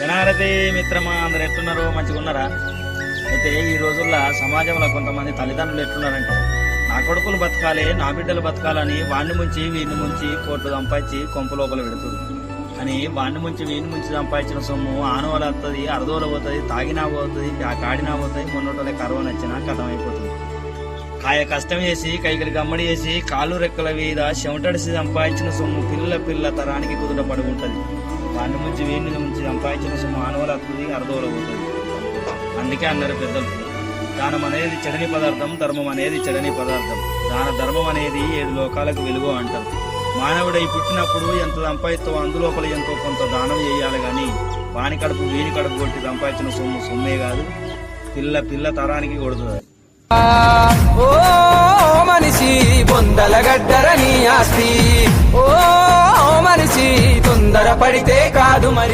శనారతి మిత్రమా, అందరు ఎట్లున్నారు? మంచిగా ఉన్నారా? అయితే ఈ రోజుల్లో సమాజంలో కొంతమంది తల్లిదండ్రులు ఎట్లున్నారంటే, నా కొడుకులు బతకాలి, నా బిడ్డలు బతకాలని వాడిని ముంచి వీడిని ముంచి కోట్లు సంపాదించి కొంపు లోపల పెడుతురు. అని వాడిని ముంచి వీడిని ముంచి సంపాదించిన సొమ్ము ఆనవల వస్తుంది, అరదోల పోతుంది, తాగినా పోతుంది, కాడినా పోతుంది, మొన్నటోళ్ళే కరువు నచ్చినా కథం అయిపోతుంది. కాయ కష్టం చేసి కైకలు గమ్మడి చేసి కాళ్ళు రెక్కల మీద చెమటడిసి సంపాదించిన సొమ్ము పిల్ల పిల్ల తరానికి కుదుట పడుకుంటుంది. వాడిని ముంచి వీడిని ముంచి సంపాదించిన సొమ్ము ఆనవల వస్తుంది, అరదోల పోతుంది. అందుకే అన్నారు పెద్దలు, దానం అనేది చెడని పదార్థం, ధర్మం అనేది చెడని పదార్థం. దాన ధర్మం అనేది 7 లోకాలకు వెలుగు అంటారు. మానవుడై పుట్టినప్పుడు ఎంత సంపాదిస్తావో అందులోపల ఎంతో కొంత దానం చేయాలి గాని వాని కడుపు వీని కడుపు కొట్టి సంపాదించిన సొమ్ము సొమ్మే కాదు, పిల్ల పిల్ల తరానికి కొడుతుంది. ఓ మనిషి బొందల గడ్డరని ఆస్తి, ఓ మనిషి తొందర పడితే కాదు మరి.